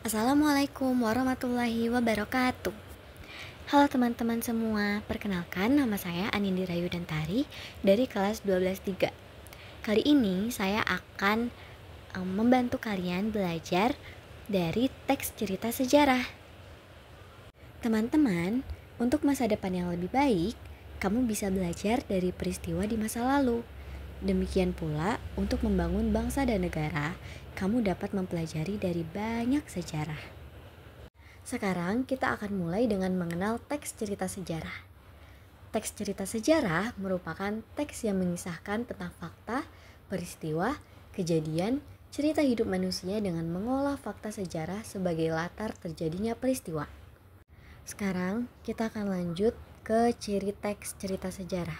Assalamualaikum warahmatullahi wabarakatuh. Halo teman-teman semua, perkenalkan nama saya Anindi Rayu Dantari dari kelas 12-3. Kali ini saya akan membantu kalian belajar dari teks cerita sejarah. Teman-teman, untuk masa depan yang lebih baik, kamu bisa belajar dari peristiwa di masa lalu. Demikian pula, untuk membangun bangsa dan negara, kamu dapat mempelajari dari banyak sejarah. Sekarang kita akan mulai dengan mengenal teks cerita sejarah. Teks cerita sejarah merupakan teks yang mengisahkan tentang fakta, peristiwa, kejadian, cerita hidup manusia dengan mengolah fakta sejarah sebagai latar terjadinya peristiwa. Sekarang kita akan lanjut ke ciri teks cerita sejarah.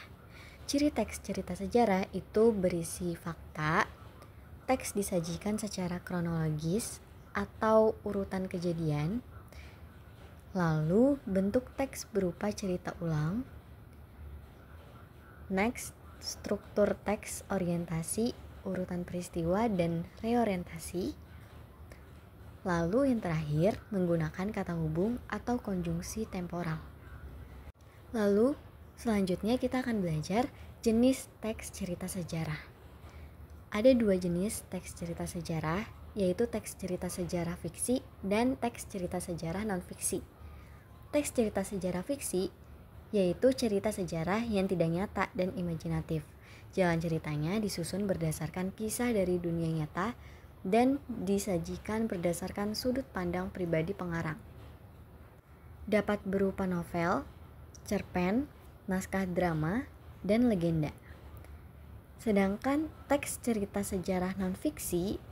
Ciri teks cerita sejarah itu berisi fakta, teks disajikan secara kronologis atau urutan kejadian, lalu bentuk teks berupa cerita ulang, next, struktur teks orientasi, urutan peristiwa, dan reorientasi, lalu yang terakhir menggunakan kata hubung atau konjungsi temporal. Lalu selanjutnya kita akan belajar jenis teks cerita sejarah. Ada dua jenis teks cerita sejarah, yaitu teks cerita sejarah fiksi dan teks cerita sejarah non-fiksi. Teks cerita sejarah fiksi yaitu cerita sejarah yang tidak nyata dan imajinatif. Jalan ceritanya disusun berdasarkan kisah dari dunia nyata dan disajikan berdasarkan sudut pandang pribadi pengarang. Dapat berupa novel, cerpen, naskah drama, dan legenda. Sedangkan teks cerita sejarah non-fiksi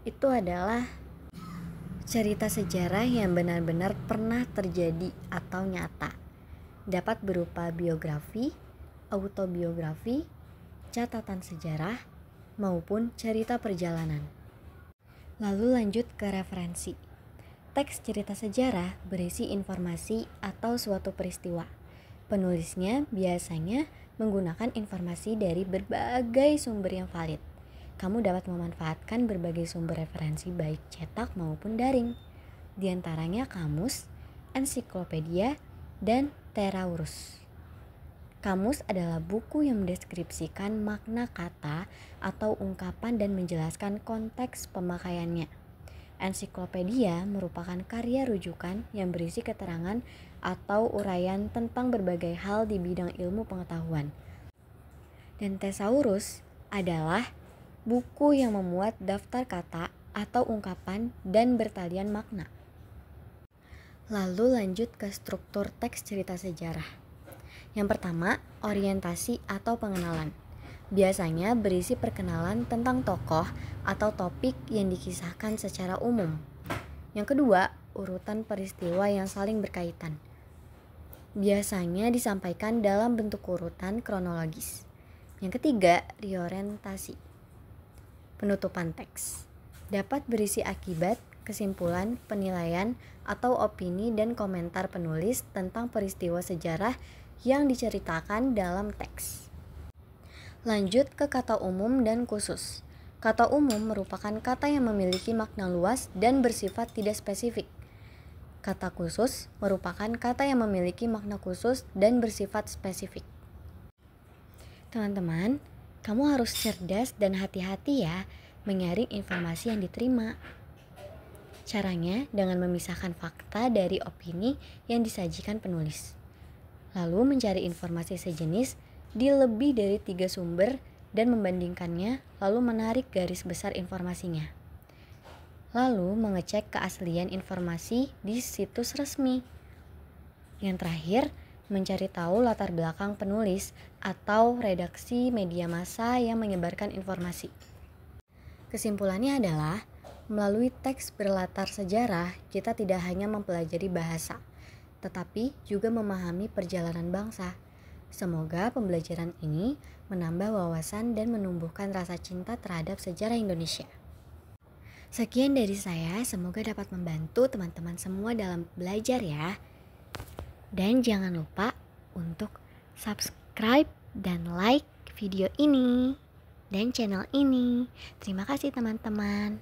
itu adalah cerita sejarah yang benar-benar pernah terjadi atau nyata. Dapat berupa biografi, autobiografi, catatan sejarah, maupun cerita perjalanan. Lalu lanjut ke referensi. Teks cerita sejarah berisi informasi atau suatu peristiwa. Penulisnya biasanya menggunakan informasi dari berbagai sumber yang valid. Kamu dapat memanfaatkan berbagai sumber referensi baik cetak maupun daring. Di antaranya kamus, ensiklopedia, dan Teraurus. Kamus adalah buku yang mendeskripsikan makna kata atau ungkapan dan menjelaskan konteks pemakaiannya. Ensiklopedia merupakan karya rujukan yang berisi keterangan atau uraian tentang berbagai hal di bidang ilmu pengetahuan. Dan Thesaurus adalah buku yang memuat daftar kata atau ungkapan dan bertalian makna. Lalu lanjut ke struktur teks cerita sejarah. Yang pertama, orientasi atau pengenalan. Biasanya berisi perkenalan tentang tokoh atau topik yang dikisahkan secara umum. Yang kedua, urutan peristiwa yang saling berkaitan. Biasanya disampaikan dalam bentuk urutan kronologis. Yang ketiga, reorientasi. Penutupan teks. Dapat berisi akibat, kesimpulan, penilaian, atau opini dan komentar penulis tentang peristiwa sejarah yang diceritakan dalam teks. Lanjut ke kata umum dan khusus. Kata umum merupakan kata yang memiliki makna luas dan bersifat tidak spesifik. Kata khusus merupakan kata yang memiliki makna khusus dan bersifat spesifik. Teman-teman, kamu harus cerdas dan hati-hati ya menyaring informasi yang diterima. Caranya dengan memisahkan fakta dari opini yang disajikan penulis. Lalu mencari informasi sejenis di lebih dari 3 sumber dan membandingkannya, lalu menarik garis besar informasinya. Lalu mengecek keaslian informasi di situs resmi. Yang terakhir, mencari tahu latar belakang penulis atau redaksi media massa yang menyebarkan informasi. Kesimpulannya adalah, melalui teks berlatar sejarah, kita tidak hanya mempelajari bahasa, tetapi juga memahami perjalanan bangsa. Semoga pembelajaran ini menambah wawasan dan menumbuhkan rasa cinta terhadap sejarah Indonesia. Sekian dari saya, semoga dapat membantu teman-teman semua dalam belajar ya. Dan jangan lupa untuk subscribe dan like video ini dan channel ini. Terima kasih teman-teman.